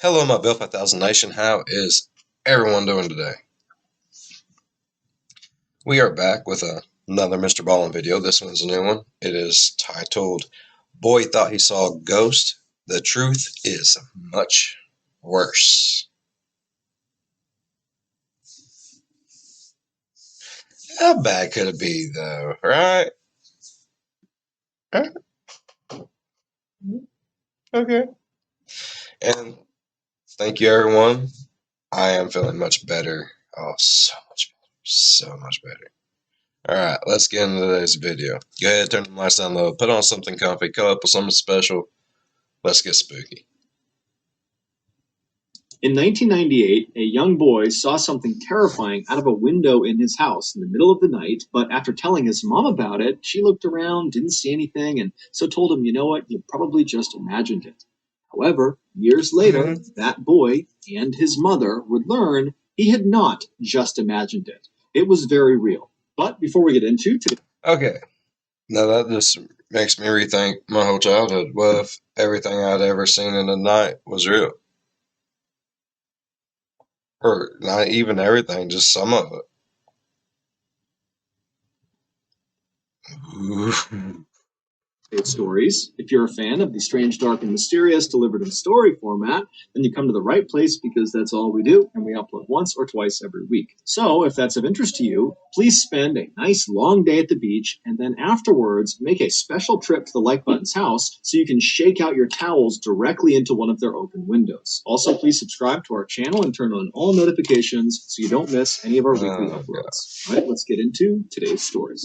Hello, my Bill 5000 Nation. How is everyone doing today? We are back with another Mr. Ballin video. This one's a new one. It is titled, Boy Thought He Saw a Ghost. The Truth is Much Worse. How bad could it be, though, right? Okay. And thank you, everyone. I am feeling much better. Oh, so much better. So much better. Alright, let's get into today's video. Go ahead, turn the lights down low, put on something comfy, come up with something special. Let's get spooky. In 1998, a young boy saw something terrifying out of a window in his house in the middle of the night, but after telling his mom about it, she looked around, didn't see anything, and so told him, you know what, you probably just imagined it. However, years later, that boy and his mother would learn he had not just imagined it. It was very real. But before we get into today... Okay, now that just makes me rethink my whole childhood. What if everything I'd ever seen in the night was real? Or not even everything, just some of it. Ooh. Stories. If you're a fan of the strange, dark, and mysterious delivered in story format, then you come to the right place because that's all we do, and we upload once or twice every week. So if that's of interest to you, please spend a nice long day at the beach, and then afterwards make a special trip to the Like Button's house so you can shake out your towels directly into one of their open windows. Also, please subscribe to our channel and turn on all notifications so you don't miss any of our weekly uploads. All right, let's get into today's stories.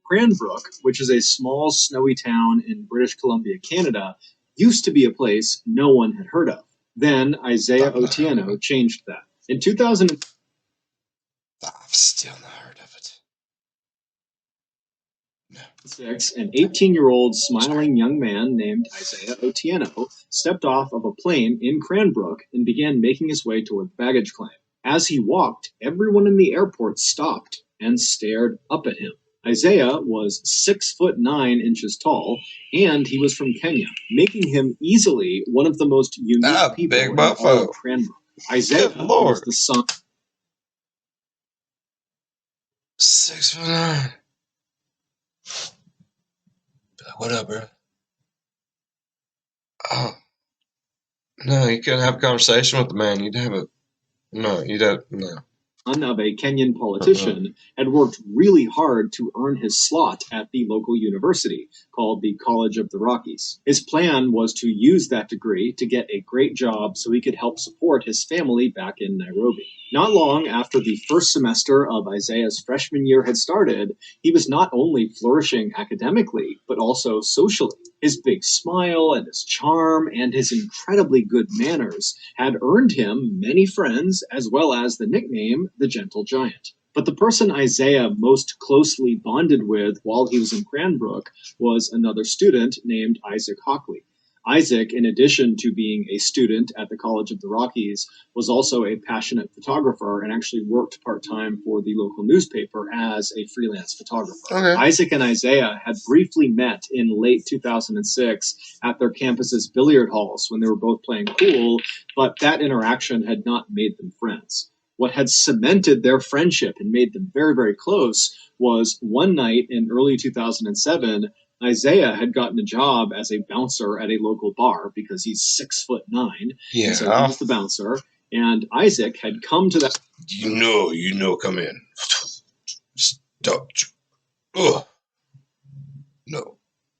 Cranbrook, which is a small snowy town in British Columbia, Canada, used to be a place no one had heard of. Then Isaiah Otieno changed that. In 2000, I've still not heard of it. No. An 18-year-old smiling young man named Isaiah Otieno stepped off of a plane in Cranbrook and began making his way toward the baggage claim. As he walked, everyone in the airport stopped and stared up at him. Isaiah was 6'9" tall, and he was from Kenya, making him easily one of the most unique people in all of Cranbrook. Isaiah was the son. 6'9". What up, bro? Oh. No, you couldn't have a conversation with the man. You'd have a... No, you'd have... No. Of a Kenyan politician, had worked really hard to earn his slot at the local university, called the College of the Rockies. His plan was to use that degree to get a great job so he could help support his family back in Nairobi. Not long after the first semester of Isaiah's freshman year had started, he was not only flourishing academically, but also socially. His big smile and his charm and his incredibly good manners had earned him many friends, as well as the nickname the Gentle Giant. But the person Isaiah most closely bonded with while he was in Cranbrook was another student named Isaac Hockley. Isaac, in addition to being a student at the College of the Rockies, was also a passionate photographer and actually worked part-time for the local newspaper as a freelance photographer. Okay. Isaac and Isaiah had briefly met in late 2006 at their campus's billiard halls when they were both playing pool, but that interaction had not made them friends. What had cemented their friendship and made them very, very close was one night in early 2007, Isaiah had gotten a job as a bouncer at a local bar because he's 6'9". Yeah. And so he was the bouncer. And Isaac had come to that. You know, come in. Stop. Ugh. No.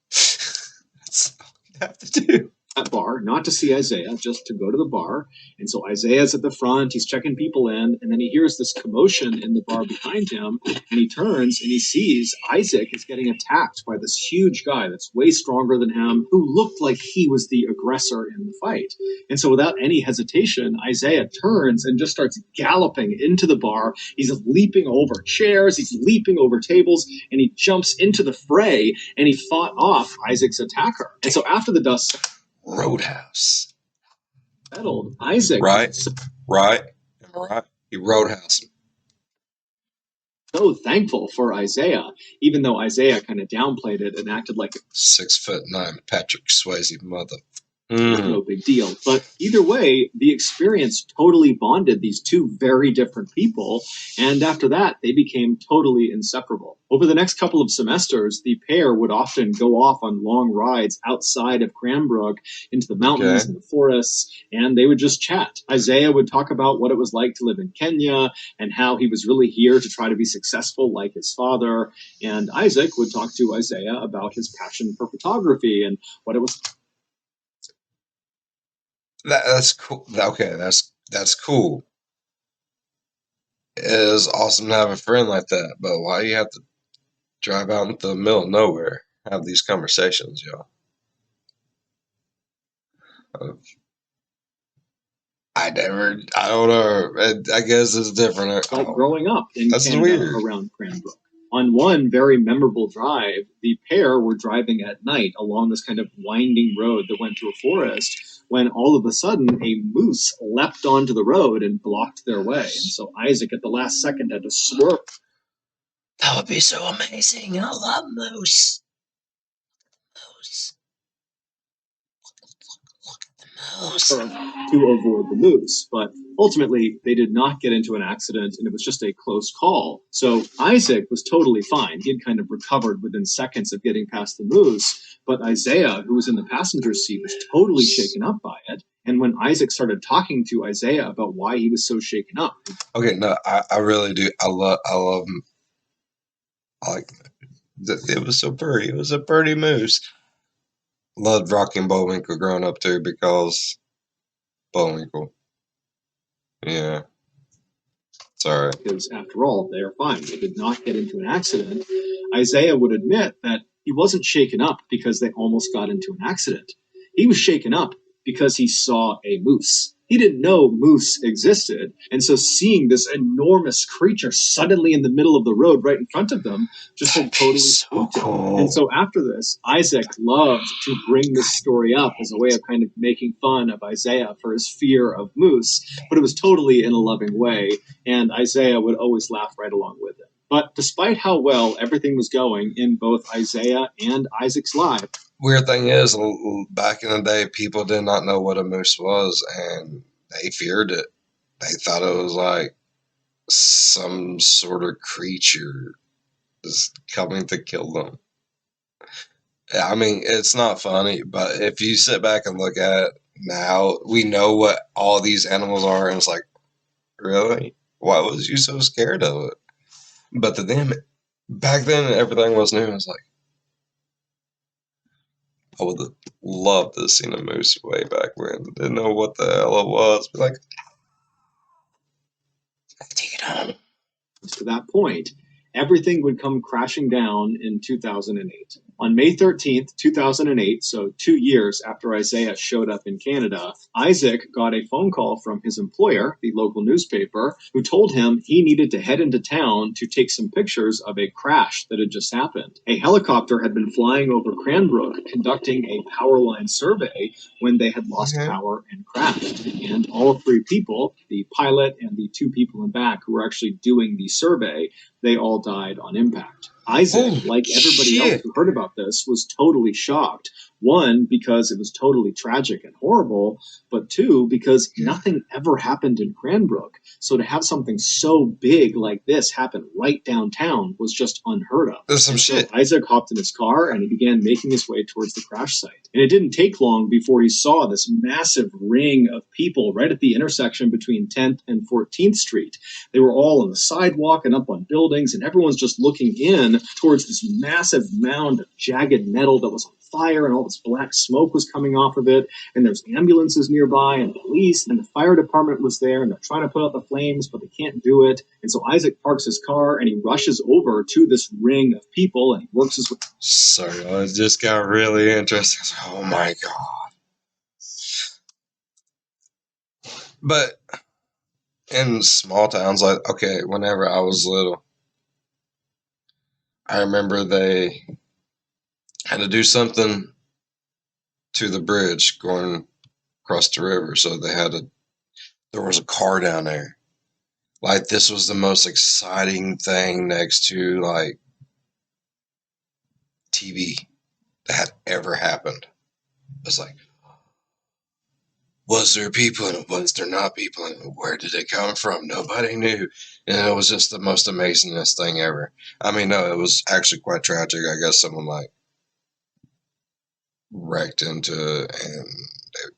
That's all you have to do. That bar, not to see Isaiah, just to go to the bar. And so Isaiah's at the front, he's checking people in, and then he hears this commotion in the bar behind him, and he turns and he sees Isaac is getting attacked by this huge guy that's way stronger than him, who looked like he was the aggressor in the fight. And so without any hesitation, Isaiah turns and just starts galloping into the bar. He's leaping over chairs, he's leaping over tables, and he jumps into the fray, and he fought off Isaac's attacker. And so after the dust Roadhouse. settled, Isaac. Right. Am I right? He roadhoused him. So thankful for Isaiah, even though Isaiah kind of downplayed it and acted like 6'9" Patrick Swayze mother. it was no big deal. But either way, the experience totally bonded these two very different people, and after that, they became totally inseparable. Over the next couple of semesters, the pair would often go off on long rides outside of Cranbrook into the mountains and the forests, and they would just chat. Isaiah would talk about what it was like to live in Kenya and how he was really here to try to be successful like his father, and Isaac would talk to Isaiah about his passion for photography and what it was. That's cool. Okay, that's cool. It is awesome to have a friend like that, but why do you have to drive out into the middle of nowhere, have these conversations, y'all? I don't know. I guess it's different. Like growing up in That's Canada weird. around Cranbrook. On one very memorable drive, the pair were driving at night along this kind of winding road that went to a forest when all of a sudden a moose leapt onto the road and blocked their way. And so Isaac at the last second had to swerve. That would be so amazing. I love moose. Moose. To avoid the moose. But ultimately, they did not get into an accident, and it was just a close call. So Isaac was totally fine. He had kind of recovered within seconds of getting past the moose. But Isaiah, who was in the passenger seat, was totally shaken up by it. And when Isaac started talking to Isaiah about why he was so shaken up. Okay, no, I really do. I love him. It was so pretty. It was a pretty moose. Loved Rocky and Bullwinkle growing up too because Bullwinkle. Yeah. Sorry. Because after all, they are fine. They did not get into an accident. Isaiah would admit that he wasn't shaken up because they almost got into an accident. He was shaken up because he saw a moose. He didn't know moose existed, and so seeing this enormous creature suddenly in the middle of the road right in front of them just had totally spooked him. And so after this, Isaac loved to bring this story up as a way of kind of making fun of Isaiah for his fear of moose, but it was totally in a loving way, and Isaiah would always laugh right along with it. But despite how well everything was going in both Isaiah and Isaac's lives, weird thing is, back in the day, people did not know what a moose was, and they feared it. They thought it was like some sort of creature is coming to kill them. I mean, it's not funny, but if you sit back and look at it now, we know what all these animals are, and it's like, really? Why was you so scared of it? But to them, back then, everything was new. It's like, I would have loved to have seen a moose way back when. Didn't know what the hell it was. But like, take it home. To that point, everything would come crashing down in 2008. On May 13th, 2008, so 2 years after Isaiah showed up in Canada, Isaac got a phone call from his employer, the local newspaper, who told him he needed to head into town to take some pictures of a crash that had just happened. A helicopter had been flying over Cranbrook conducting a power line survey when they had lost power and crashed. And all three people, the pilot and the two people in back who were actually doing the survey, they all died on impact. Isaac, like everybody else who heard about this, was totally shocked. One, because it was totally tragic and horrible, but two, because nothing ever happened in Cranbrook. So to have something so big like this happen right downtown was just unheard of. There's some shit. So Isaac hopped in his car and he began making his way towards the crash site. And it didn't take long before he saw this massive ring of people right at the intersection between 10th and 14th Street. They were all on the sidewalk and up on buildings, and everyone's just looking in towards this massive mound of jagged metal that was on fire, and all this black smoke was coming off of it, and there's ambulances nearby, and police, and the fire department was there, and they're trying to put out the flames, but they can't do it. And so Isaac parks his car, and he rushes over to this ring of people, and he works his way. Sorry, it just got really interesting. Oh my god. But in small towns, like, okay, whenever I was little, I remember they had to do something to the bridge going across the river. So there was a car down there. Like, this was the most exciting thing next to, like, TV that had ever happened. It's like, was there people in it? Was there not people in it? Where did it come from? Nobody knew. And it was just the most amazingest thing ever. I mean, no, it was actually quite tragic. I guess someone, like, wrecked into and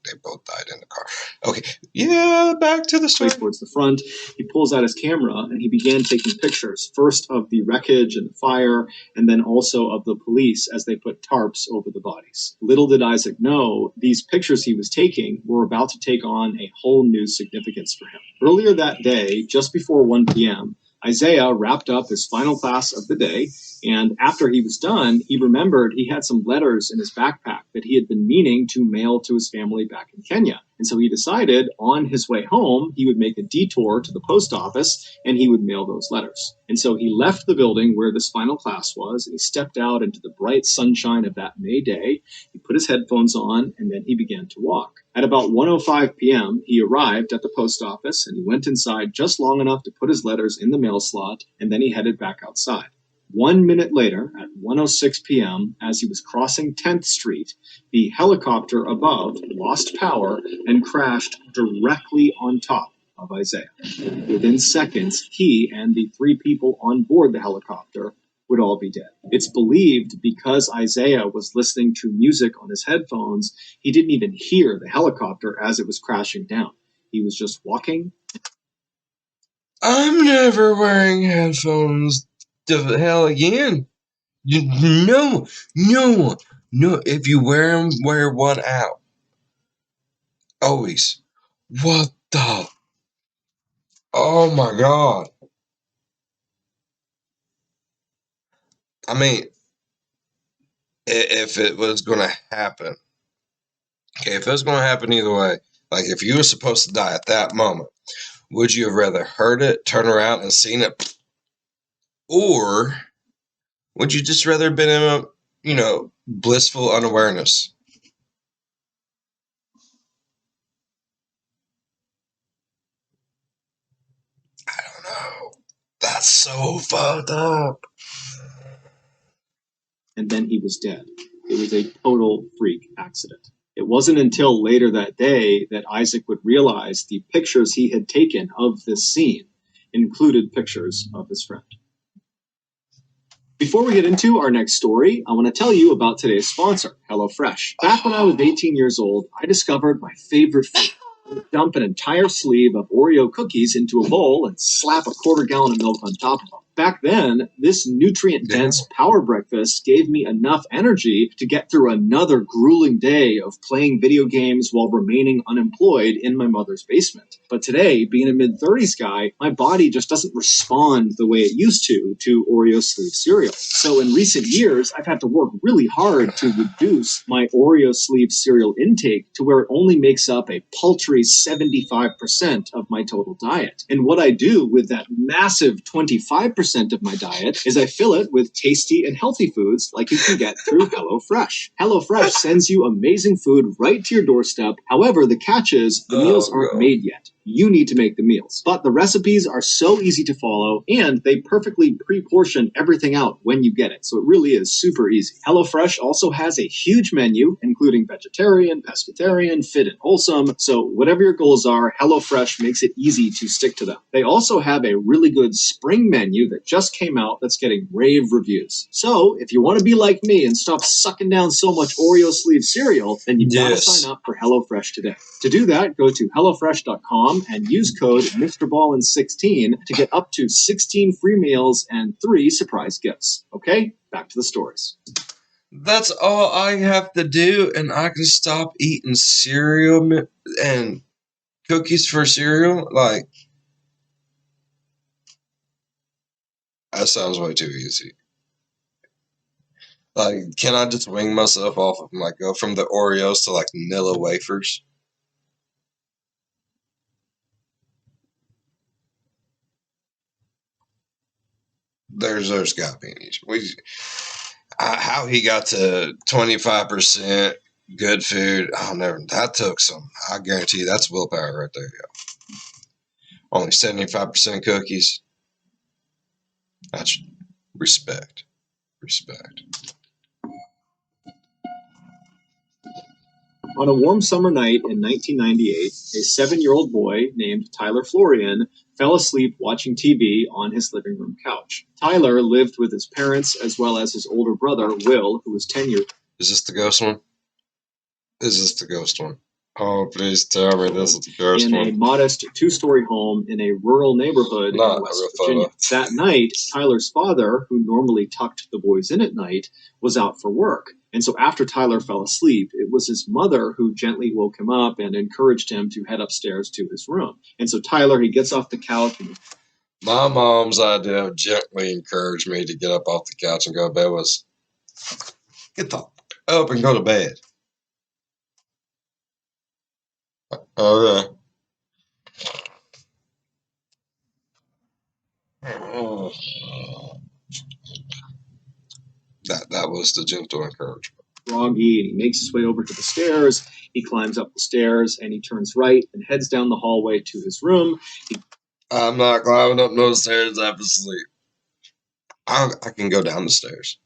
they both died in the car. Okay, yeah, back to the story. Towards the front, he pulls out his camera and he began taking pictures, first of the wreckage and the fire, and then also of the police as they put tarps over the bodies. Little did Isaac know, these pictures he was taking were about to take on a whole new significance for him. Earlier that day, just before 1 p.m., Isaiah wrapped up his final class of the day, and after he was done, he remembered he had some letters in his backpack that he had been meaning to mail to his family back in Kenya. And so he decided on his way home, he would make a detour to the post office and he would mail those letters. And so he left the building where this final class was, and he stepped out into the bright sunshine of that May day. He put his headphones on, and then he began to walk. At about 1:05 p.m., he arrived at the post office, and he went inside just long enough to put his letters in the mail slot, and then he headed back outside. 1 minute later, at 1:06 p.m., as he was crossing 10th Street, the helicopter above lost power and crashed directly on top of Isaiah. Within seconds, he and the 3 people on board the helicopter would all be dead. It's believed because Isaiah was listening to music on his headphones, he didn't even hear the helicopter as it was crashing down. He was just walking. I'm never wearing headphones the hell again. No. If you wear them, wear one out. Always. What the? Oh my God. I mean, if it was going to happen, okay, if it was going to happen either way, like if you were supposed to die at that moment, would you have rather heard it, turn around and seen it, or would you just rather been in a, blissful unawareness? I don't know. That's so fucked up. And then he was dead. It was a total freak accident. It wasn't until later that day that Isaac would realize the pictures he had taken of this scene included pictures of his friend. Before we get into our next story, I want to tell you about today's sponsor, HelloFresh. Back when I was 18 years old, I discovered my favorite food. Dump an entire sleeve of Oreo cookies into a bowl and slap a quarter gallon of milk on top of them. Back then, this nutrient-dense power breakfast gave me enough energy to get through another grueling day of playing video games while remaining unemployed in my mother's basement. But today, being a mid-30s guy, my body just doesn't respond the way it used to Oreo sleeve cereal. So in recent years, I've had to work really hard to reduce my Oreo sleeve cereal intake to where it only makes up a paltry 75% of my total diet. And what I do with that massive 25% of my diet is I fill it with tasty and healthy foods like you can get through HelloFresh. HelloFresh sends you amazing food right to your doorstep. However, the catch is the meals aren't made yet. You need to make the meals. But the recipes are so easy to follow, and they perfectly pre-portion everything out when you get it. So it really is super easy. HelloFresh also has a huge menu, including vegetarian, pescatarian, fit and wholesome. So whatever your goals are, HelloFresh makes it easy to stick to them. They also have a really good spring menu that just came out that's getting rave reviews. So if you want to be like me and stop sucking down so much Oreo sleeve cereal, then you've got to sign up for HelloFresh today. To do that, go to HelloFresh.com and use code MrBallin16 to get up to 16 free meals and 3 surprise gifts. Okay, back to the stories. That's all I have to do, and I can stop eating cereal and cookies for cereal? Like, that sounds way too easy. Like, can I just wing myself off of, like, go from the Oreos to, like, Nilla wafers? There's got to be an issue. How he got to 25% good food, that took some. I guarantee you that's willpower right there, yo. Only 75% cookies. That's respect. Respect. On a warm summer night in 1998, a 7-year-old boy named Tyler Florian fell asleep watching TV on his living room couch. Tyler lived with his parents as well as his older brother, Will, who was 10 years. Is this the ghost one? Is this the ghost one? Oh, please tell me this is the ghost in one. a modest 2-story home in a rural neighborhood Not in a West real Virginia. photo. That night, Tyler's father, who normally tucked the boys in at night, was out for work. And so after Tyler fell asleep, it was his mother who gently woke him up and encouraged him to head upstairs to his room. And so Tyler, he gets off the couch. My mom's idea of gently encouraged me to get up off the couch and go to bed was, get the up and go to bed. Okay. Oh. That was the gentle encouragement. Groggy, and he makes his way over to the stairs. He climbs up the stairs and he turns right and heads down the hallway to his room. I'm not climbing up no stairs after sleep. I can go down the stairs.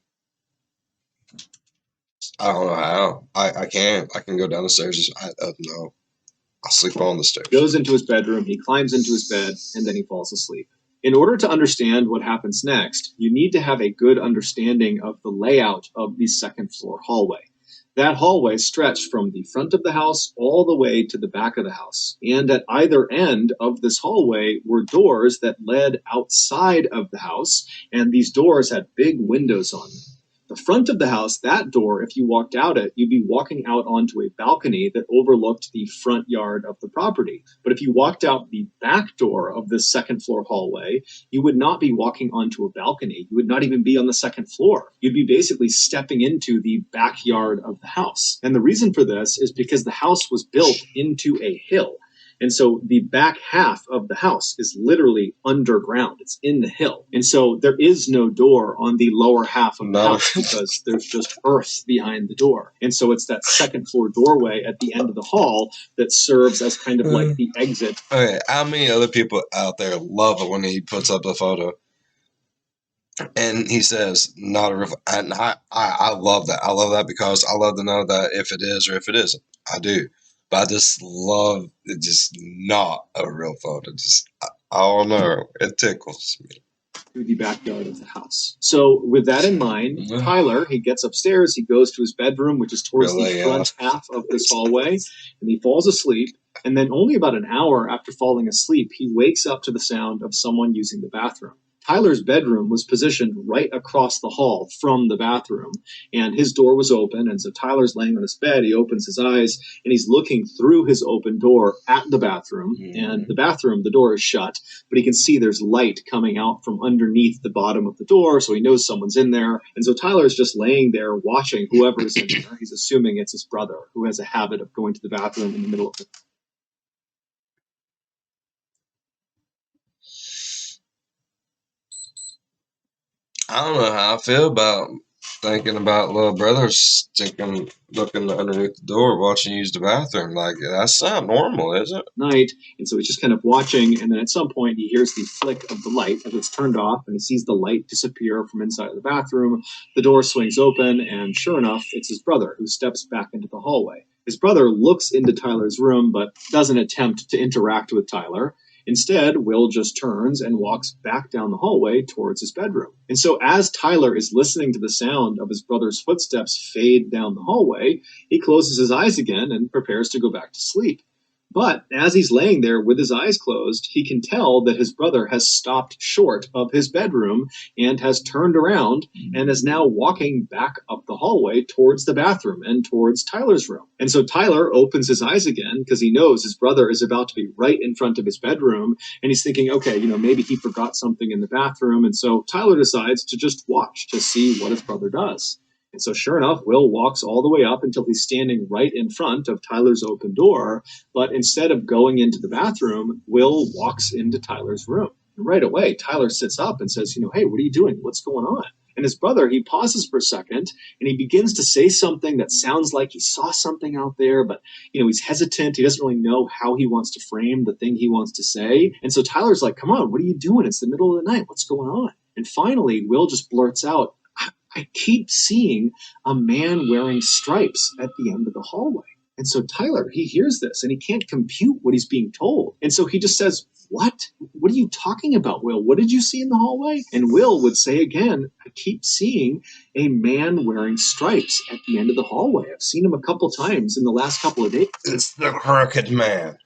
I don't know how. I can. I can go down the stairs. No. I'll sleep on the stairs. Goes into his bedroom, he climbs into his bed, and then he falls asleep. In order to understand what happens next, you need to have a good understanding of the layout of the second floor hallway. That hallway stretched from the front of the house all the way to the back of the house. And at either end of this hallway were doors that led outside of the house, and these doors had big windows on them. The front of the house, that door, if you walked out it, you'd be walking out onto a balcony that overlooked the front yard of the property. But if you walked out the back door of this second floor hallway, you would not be walking onto a balcony. You would not even be on the second floor. You'd be basically stepping into the backyard of the house. And the reason for this is because the house was built into a hill. And so the back half of the house is literally underground. It's in the hill. And so there is no door on the lower half of the house because there's just earth behind the door. And so it's that second floor doorway at the end of the hall that serves as kind of like the exit. Okay, how many other people out there love it when he puts up the photo? And he says, not a real, and I love that. I love that because I love to know that if it is or if it isn't. I do. But I just love it, just not a real photo. I don't know. It tickles me. To the backyard of the house. So with that in mind, Tyler, he gets upstairs, he goes to his bedroom, which is towards the front half of this hallway, and he falls asleep. And then only about an hour after falling asleep, he wakes up to the sound of someone using the bathroom. Tyler's bedroom was positioned right across the hall from the bathroom, and his door was open. And so Tyler's laying on his bed. He opens his eyes, and he's looking through his open door at the bathroom. And the bathroom, the door is shut, but he can see there's light coming out from underneath the bottom of the door, so he knows someone's in there. And so Tyler's just laying there watching whoever's in there. He's assuming it's his brother, who has a habit of going to the bathroom in the middle of the I don't know how I feel about thinking about little brother looking underneath the door, watching you use the bathroom. Like, that's not normal, is it? night. And so he's just kind of watching, and then at some point he hears the flick of the light as it's turned off, and he sees the light disappear from inside of the bathroom. The door swings open, and sure enough, it's his brother who steps back into the hallway. His brother looks into Tyler's room, but doesn't attempt to interact with Tyler. Instead, Will just turns and walks back down the hallway towards his bedroom. And so as Tyler is listening to the sound of his brother's footsteps fade down the hallway, he closes his eyes again and prepares to go back to sleep. But as he's laying there with his eyes closed, he can tell that his brother has stopped short of his bedroom and has turned around and is now walking back up the hallway towards the bathroom and towards Tyler's room. And so Tyler opens his eyes again because he knows his brother is about to be right in front of his bedroom. And he's thinking, okay, maybe he forgot something in the bathroom. And so Tyler decides to just watch to see what his brother does. And so sure enough, Will walks all the way up until he's standing right in front of Tyler's open door. But instead of going into the bathroom, Will walks into Tyler's room. And right away, Tyler sits up and says, hey, what are you doing? What's going on? And his brother, he pauses for a second and he begins to say something that sounds like he saw something out there, but he's hesitant. He doesn't really know how he wants to frame the thing he wants to say. And so Tyler's like, come on, what are you doing? It's the middle of the night. What's going on? And finally, Will just blurts out, I keep seeing a man wearing stripes at the end of the hallway. And so Tyler, he hears this and he can't compute what he's being told. And so he just says, what? What are you talking about, Will? What did you see in the hallway? And Will would say again, I keep seeing a man wearing stripes at the end of the hallway. I've seen him a couple times in the last couple of days. It's the Crooked Man.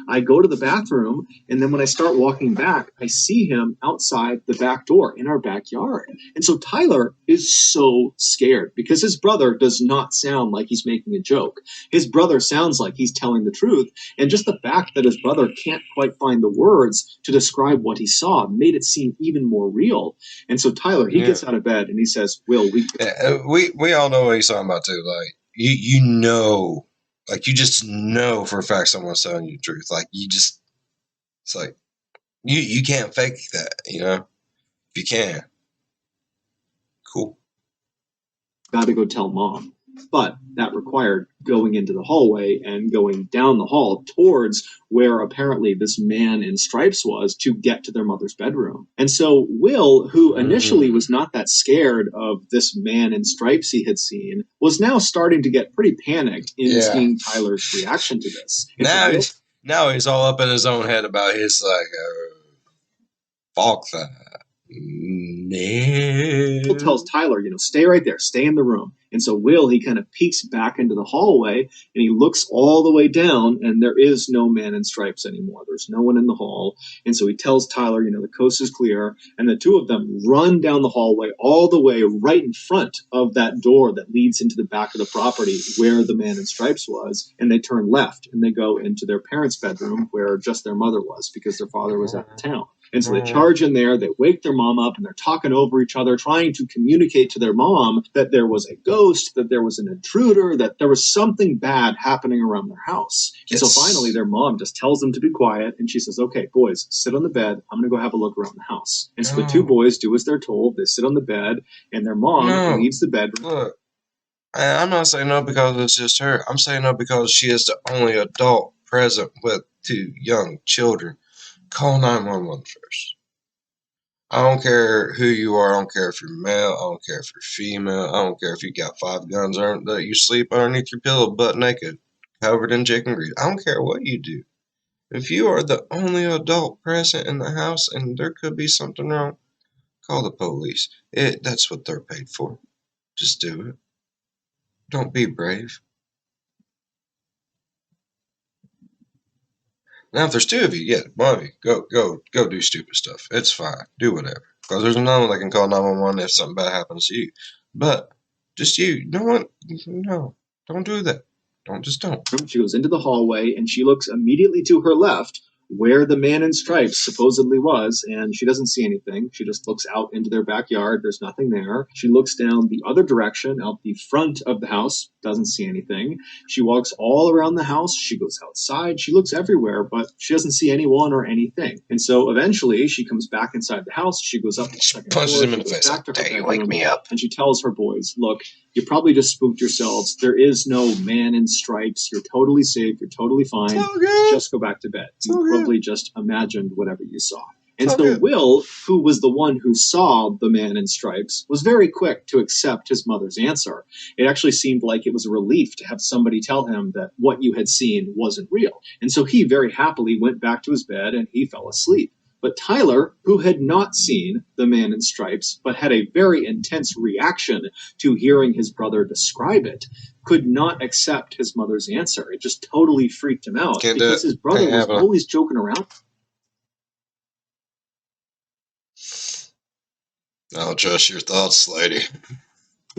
I go to the bathroom, and then when I start walking back, I see him outside the back door in our backyard. And so Tyler is so scared because his brother does not sound like he's making a joke. His brother sounds like he's telling the truth. And just the fact that his brother can't quite find the words to describe what he saw made it seem even more real. And so Tyler, he gets out of bed and he says, Will, we all know what he's talking about too. Like you know. Like, you just know for a fact someone's telling you the truth. Like, it's like, you can't fake that, If you can. Cool. Got to go tell mom. But that required going into the hallway and going down the hall towards where apparently this man in stripes was to get to their mother's bedroom. And so Will, who initially was not that scared of this man in stripes he had seen, was now starting to get pretty panicked in seeing Tyler's reaction to this. And now he's all up in his own head about his, fuck that. Will tells Tyler, stay right there, stay in the room. And so Will, he kind of peeks back into the hallway and he looks all the way down and there is no man in stripes anymore. There's no one in the hall. And so he tells Tyler, the coast is clear. And the two of them run down the hallway all the way right in front of that door that leads into the back of the property where the man in stripes was. And they turn left and they go into their parents' bedroom where just their mother was because their father was out of town. And so they charge in there, they wake their mom up, and they're talking over each other, trying to communicate to their mom that there was a ghost, that there was an intruder, that there was something bad happening around their house. And so finally their mom just tells them to be quiet, and she says, okay, boys, sit on the bed. I'm going to go have a look around the house. And so the two boys do as they're told. They sit on the bed, and their mom leaves the bedroom. Look, I'm not saying no because it's just her. I'm saying no because she is the only adult present with two young children. Call 911 first. I don't care who you are. I don't care if you're male. I don't care if you're female. I don't care if you got 5 guns or that you sleep underneath your pillow butt naked, covered in chicken grease. I don't care what you do. If you are the only adult present in the house and there could be something wrong, call the police. That's what they're paid for. Just do it. Don't be brave. Now, if there's 2 of you, one of you, go do stupid stuff. It's fine. Do whatever. Because there's no one that can call 911 if something bad happens to you. But just you. No, don't do that. Don't. She goes into the hallway and she looks immediately to her left where the man in stripes supposedly was, and she doesn't see anything. She just looks out into their backyard. There's nothing there. She looks down the other direction, out the front of the house, doesn't see anything. She walks all around the house. She goes outside. She looks everywhere, but she doesn't see anyone or anything. And so eventually she comes back inside the house. She goes up to the second punches floor. Him in the face. Hey, you wake me up. And she tells her boys, look, you probably just spooked yourselves. There is no man in stripes. You're totally safe. You're totally fine. Just go back to bed. You probably just imagined whatever you saw. And so Will, who was the one who saw the man in stripes, was very quick to accept his mother's answer. It actually seemed like it was a relief to have somebody tell him that what you had seen wasn't real. And so he very happily went back to his bed and he fell asleep. But Tyler, who had not seen the man in stripes, but had a very intense reaction to hearing his brother describe it, could not accept his mother's answer. It just totally freaked him out because his brother was always joking around. I'll trust your thoughts, lady.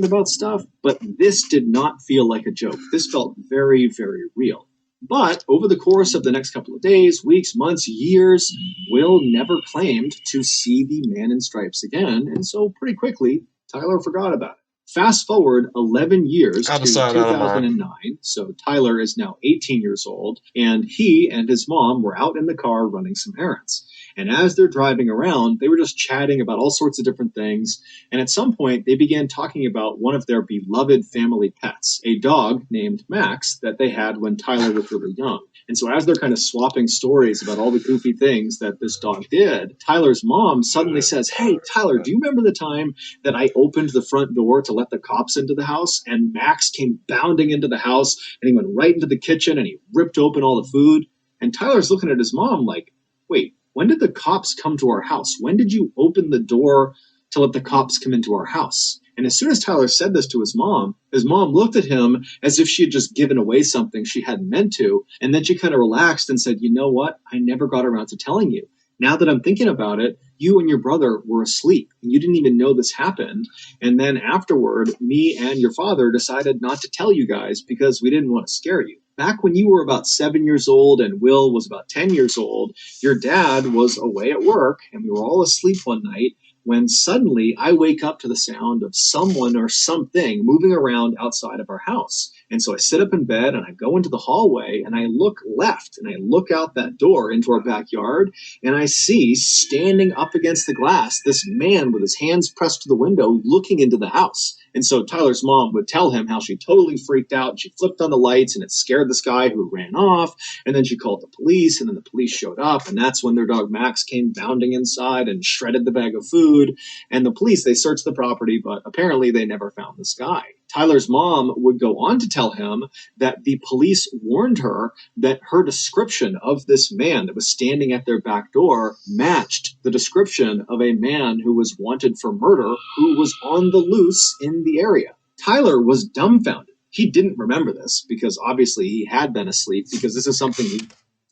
About stuff, but this did not feel like a joke. This felt very, very real. But over the course of the next couple of days, weeks, months, years, Will never claimed to see the man in stripes again, and so pretty quickly, Tyler forgot about it. Fast forward 11 years to 2009, so Tyler is now 18 years old, and he and his mom were out in the car running some errands. And as they're driving around, they were just chatting about all sorts of different things. And at some point, they began talking about one of their beloved family pets, a dog named Max that they had when Tyler was really young. And so as they're kind of swapping stories about all the goofy things that this dog did, Tyler's mom suddenly says, "Hey, Tyler, do you remember the time that I opened the front door to let the cops into the house and Max came bounding into the house and he went right into the kitchen and he ripped open all the food?" And Tyler's looking at his mom like, "Wait, when did the cops come to our house? When did you open the door to let the cops come into our house?" And as soon as Tyler said this to his mom looked at him as if she had just given away something she hadn't meant to. And then she kind of relaxed and said, "You know what? I never got around to telling you. Now that I'm thinking about it, you and your brother were asleep and you didn't even know this happened. And then afterward, me and your father decided not to tell you guys because we didn't want to scare you. Back when you were about 7 years old and Will was about 10 years old, your dad was away at work and we were all asleep one night when suddenly I wake up to the sound of someone or something moving around outside of our house. And so I sit up in bed and I go into the hallway and I look left and I look out that door into our backyard and I see standing up against the glass this man with his hands pressed to the window looking into the house." And so Tyler's mom would tell him how she totally freaked out and she flipped on the lights and it scared this guy who ran off. And then she called the police and then the police showed up. And that's when their dog Max came bounding inside and shredded the bag of food. And the police, they searched the property, but apparently they never found this guy. Tyler's mom would go on to tell him that the police warned her that her description of this man that was standing at their back door matched the description of a man who was wanted for murder who was on the loose in the area. Tyler was dumbfounded. He didn't remember this because obviously he had been asleep because this is something he...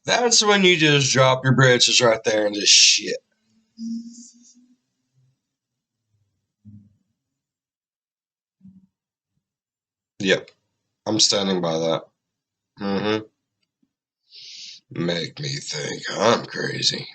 That's when you just drop your britches right there and just shit. Yep. I'm standing by that. Mm-hmm. Make me think I'm crazy.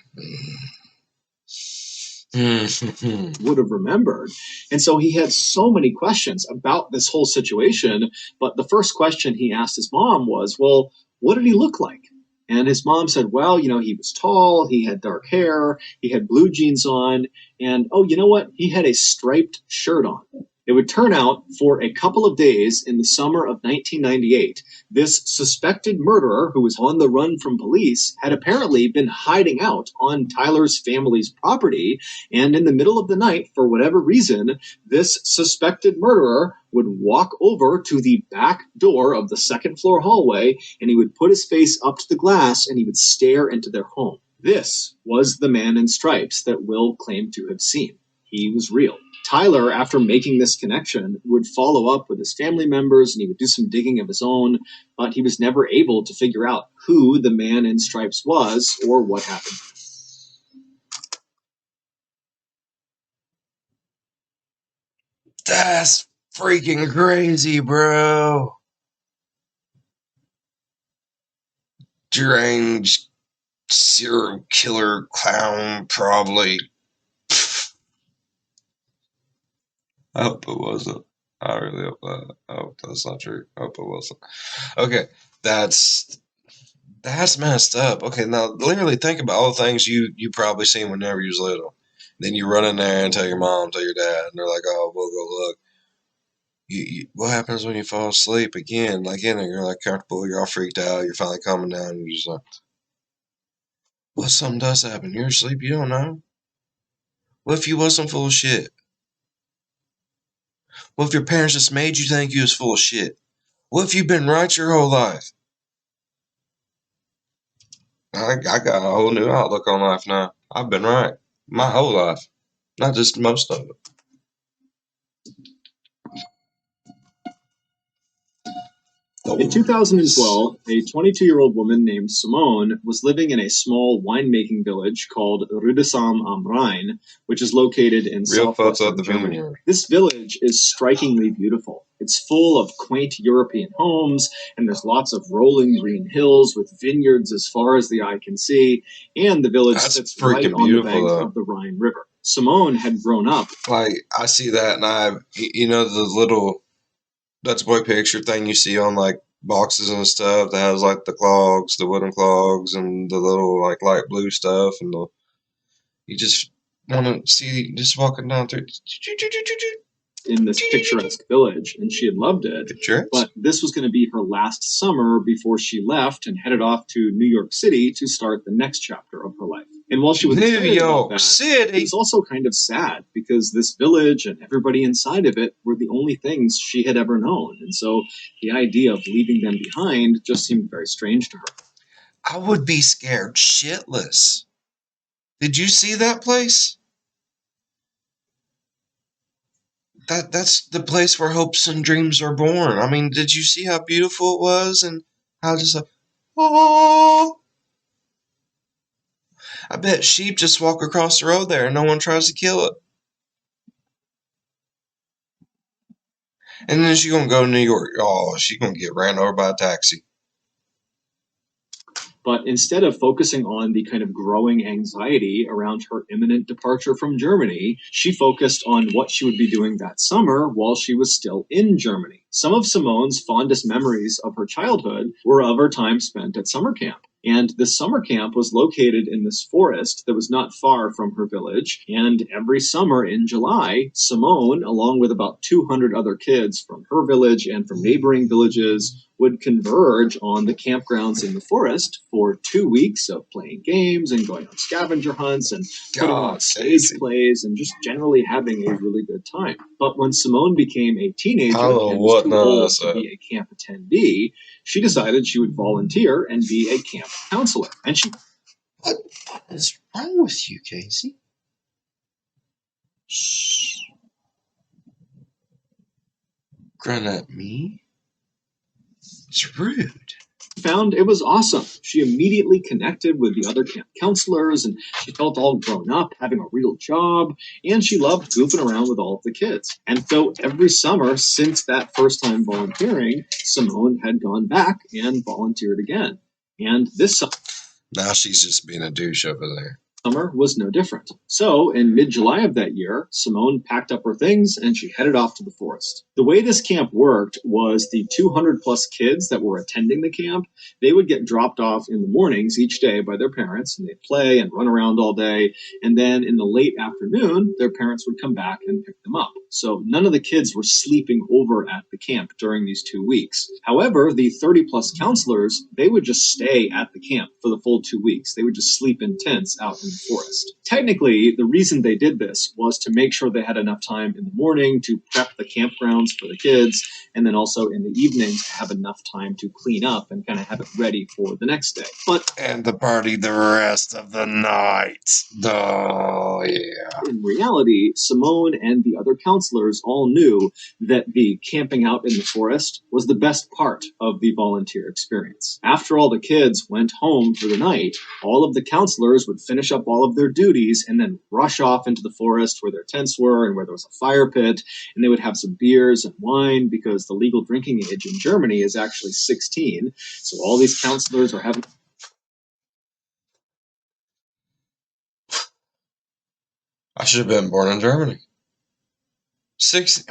would have remembered. And so he had so many questions about this whole situation. But the first question he asked his mom was, "Well, what did he look like?" And his mom said, "Well, he was tall, he had dark hair, he had blue jeans on, and oh, you know what? He had a striped shirt on." It would turn out, for a couple of days in the summer of 1998, this suspected murderer who was on the run from police had apparently been hiding out on Tyler's family's property. And in the middle of the night, for whatever reason, this suspected murderer would walk over to the back door of the second floor hallway and he would put his face up to the glass and he would stare into their home. This was the man in stripes that Will claimed to have seen. He was real. Tyler, after making this connection, would follow up with his family members and he would do some digging of his own, but he was never able to figure out who the man in stripes was or what happened. That's freaking crazy, bro. Deranged serial killer clown, probably. I hope it wasn't. I really hope that. I hope that's not true. I hope it wasn't. Okay, that's messed up. Okay, now literally think about all the things you probably seen whenever you was little. Then you run in there and tell your mom, tell your dad, and they're like, "Oh, we'll go look." What happens when you fall asleep again? Like in there, you're like comfortable, you're all freaked out, you're finally coming down, and you're just like, what if something does happen? You're asleep, you don't know. What if you wasn't full of shit? What if your parents just made you think you was full of shit? What if you've been right your whole life? I got a whole new outlook on life now. I've been right my whole life, not just most of it. In 2012, a 22-year-old woman named Simone was living in a small winemaking village called Rüdesheim am Rhein, which is located in southwestern Germany. This village is strikingly beautiful. It's full of quaint European homes, and there's lots of rolling green hills with vineyards as far as the eye can see, and the village sits right on the bank of the Rhine River. Simone had grown up. Like, I see that, and the little Dutch boy picture thing you see on like boxes and stuff that has like the clogs, the wooden clogs, and the little like light blue stuff, and You just want to see just walking down through. In this picturesque village, and she had loved it. Picturesque? But this was going to be her last summer before she left and headed off to New York City to start the next chapter of her life. And while she was New excited about York that, City. it was also kind of sad because this village and everybody inside of it were the only things she had ever known. And so the idea of leaving them behind just seemed very strange to her. I would be scared shitless. Did you see that place? That's the place where hopes and dreams are born. I mean, did you see how beautiful it was and how just like, oh, I bet sheep just walk across the road there and no one tries to kill it. And then she's gonna go to New York. Oh, she's gonna get ran over by a taxi. But instead of focusing on the kind of growing anxiety around her imminent departure from Germany, she focused on what she would be doing that summer while she was still in Germany. Some of Simone's fondest memories of her childhood were of her time spent at summer camp. And this summer camp was located in this forest that was not far from her village. And every summer in July, Simone, along with about 200 other kids from her village and from neighboring villages, would converge on the campgrounds in the forest for 2 weeks of playing games and going on scavenger hunts and putting on stage plays and just generally having a really good time. But when Simone became a teenager and was too old to be a camp attendee, she decided she would volunteer and be a camp counselor. And she... What is wrong with you, Casey? Shh. Grunt at me? It's rude. Found it was awesome. She immediately connected with the other camp counselors, and she felt all grown up, having a real job, and she loved goofing around with all of the kids. And so every summer since that first time volunteering, Simone had gone back and volunteered again. And this summer... Now she's just being a douche over there. Summer was no different. So, in mid-July of that year, Simone packed up her things and she headed off to the forest. The way this camp worked was the 200 plus kids that were attending the camp, they would get dropped off in the mornings each day by their parents, and they'd play and run around all day, and then in the late afternoon, their parents would come back and pick them up. So none of the kids were sleeping over at the camp during these 2 weeks. However, the 30 plus counselors, they would just stay at the camp for the full 2 weeks. They would just sleep in tents out in the forest. Technically, the reason they did this was to make sure they had enough time in the morning to prep the campgrounds for the kids, and then also in the evenings to have enough time to clean up and kind of have it ready for the next day. And the party the rest of the night. Oh, yeah. In reality, Simone and the other counselors all knew that the camping out in the forest was the best part of the volunteer experience. After all the kids went home for the night, all of the counselors would finish up all of their duties and then rush off into the forest where their tents were and where there was a fire pit, and they would have some beers and wine because the legal drinking age in Germany is actually 16. So all these counselors are having... I should have been born in Germany. 60.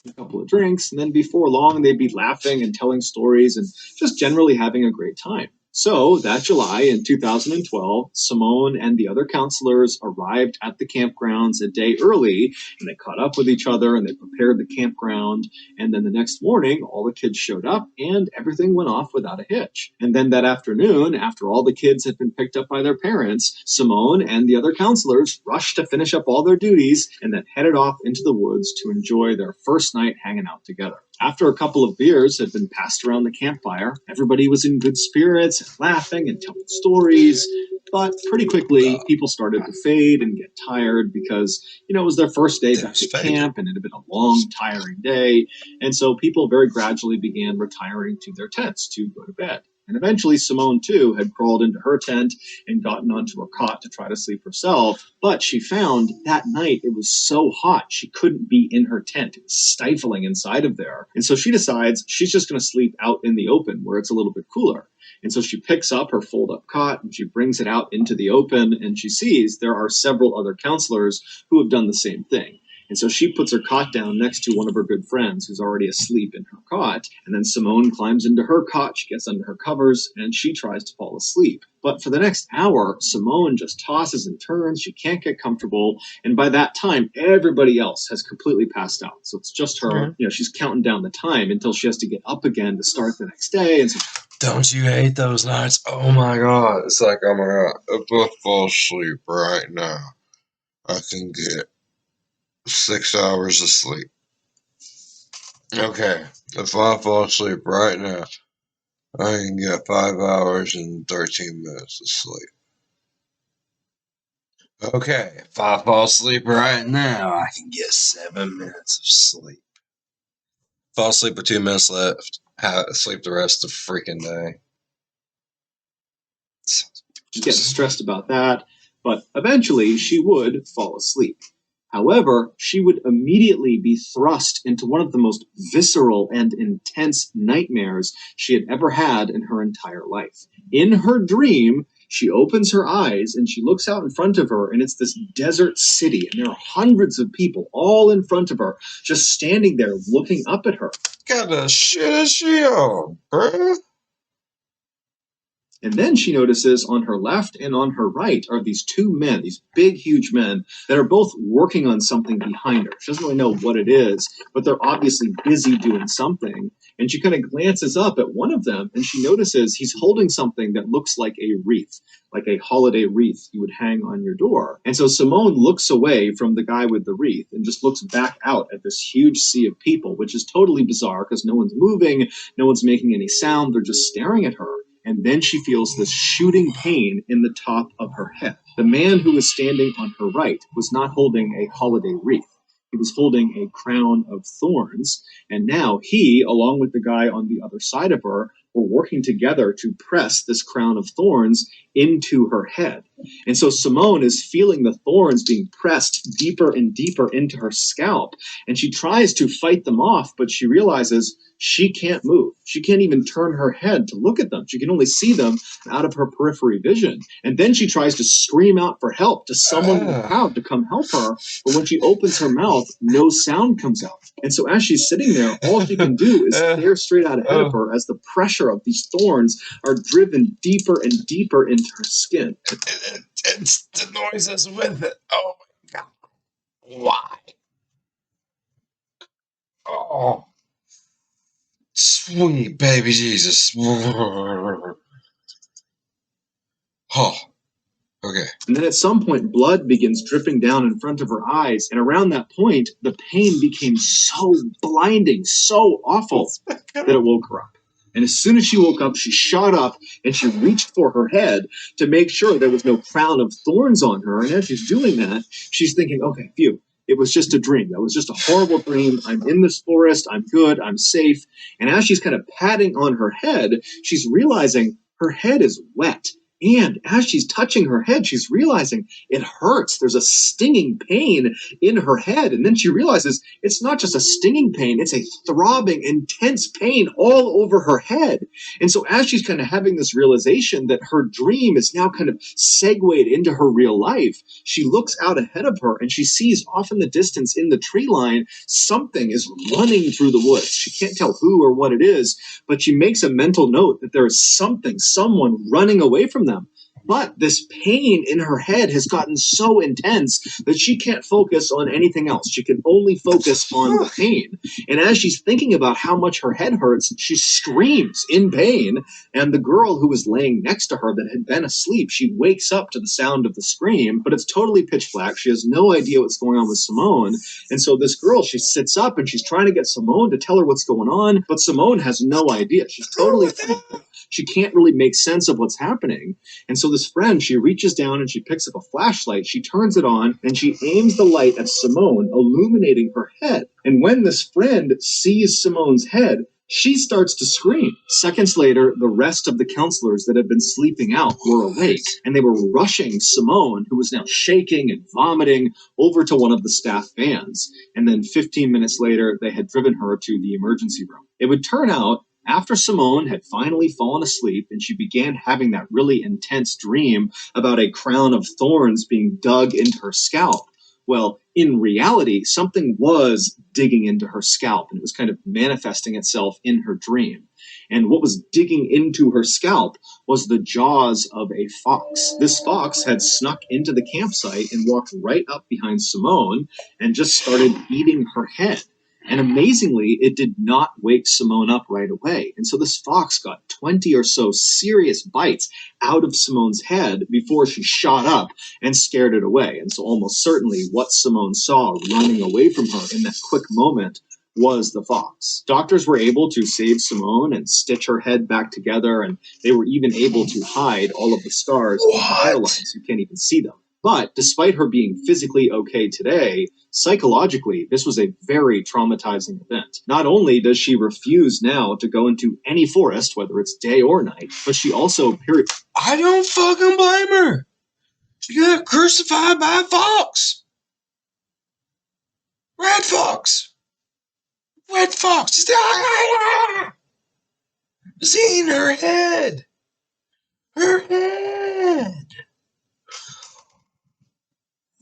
A couple of drinks, and then before long they'd be laughing and telling stories and just generally having a great time. So that July in 2012, Simone and the other counselors arrived at the campgrounds a day early, and they caught up with each other and they prepared the campground. And then the next morning, all the kids showed up and everything went off without a hitch. And then that afternoon, after all the kids had been picked up by their parents, Simone and the other counselors rushed to finish up all their duties and then headed off into the woods to enjoy their first night hanging out together. After a couple of beers had been passed around the campfire, everybody was in good spirits, and laughing and telling stories. But pretty quickly, people started to fade and get tired because, it was their first day back at camp and it had been a long, tiring day. And so people very gradually began retiring to their tents to go to bed. And eventually Simone, too, had crawled into her tent and gotten onto her cot to try to sleep herself. But she found that night it was so hot she couldn't be in her tent. It was stifling inside of there. And so she decides she's just going to sleep out in the open where it's a little bit cooler. And so she picks up her fold-up cot and she brings it out into the open, and she sees there are several other counselors who have done the same thing. And so she puts her cot down next to one of her good friends who's already asleep in her cot. And then Simone climbs into her cot, she gets under her covers, and she tries to fall asleep. But for the next hour, Simone just tosses and turns. She can't get comfortable. And by that time, everybody else has completely passed out. So it's just her. She's counting down the time until she has to get up again to start the next day. And so, don't you hate those nights? Oh my god. It's like, oh my god, if I fall asleep right now, I can get 6 hours of sleep. Okay, if I fall asleep right now, I can get 5 hours and 13 minutes of sleep. Okay, if I fall asleep right now, I can get 7 minutes of sleep. Fall asleep with 2 minutes left, sleep the rest of the freaking day. She's getting stressed about that, but eventually she would fall asleep. However, she would immediately be thrust into one of the most visceral and intense nightmares she had ever had in her entire life. In her dream, she opens her eyes and she looks out in front of her, and it's this desert city, and there are hundreds of people all in front of her, just standing there looking up at her. What kind of shit is she on, bruh? And then she notices on her left and on her right are these two men, these big, huge men that are both working on something behind her. She doesn't really know what it is, but they're obviously busy doing something. And she kind of glances up at one of them and she notices he's holding something that looks like a wreath, like a holiday wreath you would hang on your door. And so Simone looks away from the guy with the wreath and just looks back out at this huge sea of people, which is totally bizarre because no one's moving, no one's making any sound, they're just staring at her. And then she feels this shooting pain in the top of her head. The man who was standing on her right was not holding a holiday wreath. He was holding a crown of thorns. And now he, along with the guy on the other side of her, were working together to press this crown of thorns into her head. And so Simone is feeling the thorns being pressed deeper and deeper into her scalp. And she tries to fight them off, but she realizes she can't move. She can't even turn her head to look at them. She can only see them out of her periphery vision. And then she tries to scream out for help to someone in the crowd to come help her. But when she opens her mouth, no sound comes out. And so as she's sitting there, all she can do is stare straight out ahead of her as the pressure of these thorns are driven deeper and deeper into her skin. It's the noises with it. Oh my god. Why? Oh. Sweet baby Jesus. Oh. Okay. And then at some point, blood begins dripping down in front of her eyes. And around that point, the pain became so blinding, so awful, that it woke her up. And as soon as she woke up, she shot up and she reached for her head to make sure there was no crown of thorns on her. And as she's doing that, she's thinking, okay, phew, it was just a dream. That was just a horrible dream. I'm in this forest. I'm good. I'm safe. And as she's kind of patting on her head, she's realizing her head is wet. And as she's touching her head, she's realizing it hurts. There's a stinging pain in her head. And then she realizes it's not just a stinging pain, it's a throbbing, intense pain all over her head. And so as she's kind of having this realization that her dream is now kind of segued into her real life, she looks out ahead of her and she sees off in the distance in the tree line, something is running through the woods. She can't tell who or what it is, but she makes a mental note that there is something, someone running away from them. But this pain in her head has gotten so intense that she can't focus on anything else. She can only focus on the pain. And as she's thinking about how much her head hurts, she screams in pain. And the girl who was laying next to her that had been asleep, she wakes up to the sound of the scream, but it's totally pitch black. She has no idea what's going on with Simone. And so this girl, she sits up and she's trying to get Simone to tell her what's going on, but Simone has no idea. She's totally she can't really make sense of what's happening. And so this friend, she reaches down and she picks up a flashlight, she turns it on, and she aims the light at Simone, illuminating her head. And when this friend sees Simone's head, she starts to scream. Seconds later, the rest of the counselors that had been sleeping out were awake, and they were rushing Simone, who was now shaking and vomiting, over to one of the staff vans. And then 15 minutes later, they had driven her to the emergency room. It would turn out after Simone had finally fallen asleep and she began having that really intense dream about a crown of thorns being dug into her scalp, Well, in reality, something was digging into her scalp, and it was kind of manifesting itself in her dream. And what was digging into her scalp was the jaws of a fox. This fox had snuck into the campsite and walked right up behind Simone and just started eating her head. And amazingly, it did not wake Simone up right away. And so this fox got 20 or so serious bites out of Simone's head before she shot up and scared it away. And so almost certainly what Simone saw running away from her in that quick moment was the fox. Doctors were able to save Simone and stitch her head back together, and they were even able to hide all of the scars on her hairline, so you can't even see them. But despite her being physically okay today, psychologically, this was a very traumatizing event. Not only does she refuse now to go into any forest, whether it's day or night, but she also I don't fucking blame her. She got crucified by a fox. Red fox. Red fox. Seeing her head. Her head.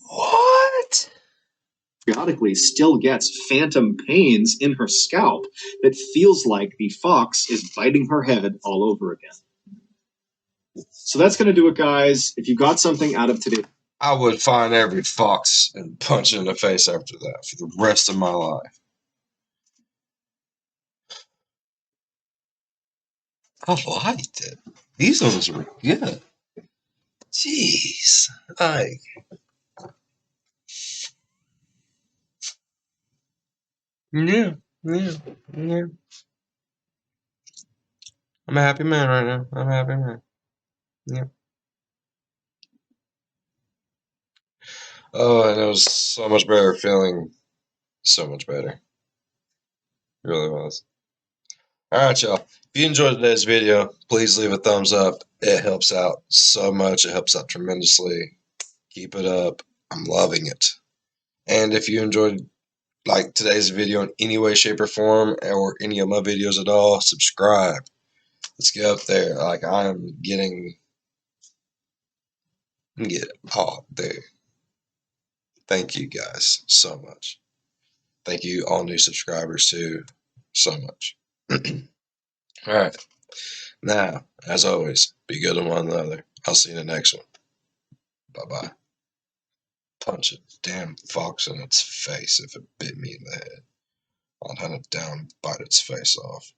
What? periodically still gets phantom pains in her scalp that feels like the fox is biting her head all over again. So that's going to do it, guys. If you got something out of today, I would find every fox and punch it in the face after that for the rest of my life. I liked it. These ones were good. Jeez. Like, yeah. I'm a happy man right now. I'm a happy man. Yeah. Oh, and it was so much better feeling. So much better. It really was. Alright, y'all. If you enjoyed today's video, please leave a thumbs up. It helps out so much. It helps out tremendously. Keep it up. I'm loving it. And if you enjoyed like today's video in any way, shape, or form, or any of my videos at all, subscribe. Let's get up there. Like I'm getting hot there. Thank you guys so much. Thank you all new subscribers too so much. All right. Now, as always, be good to one another. I'll see you in the next one. Bye-bye. Punch a damn fox in its face if it bit me in the head. I'd hunt it down and bite its face off.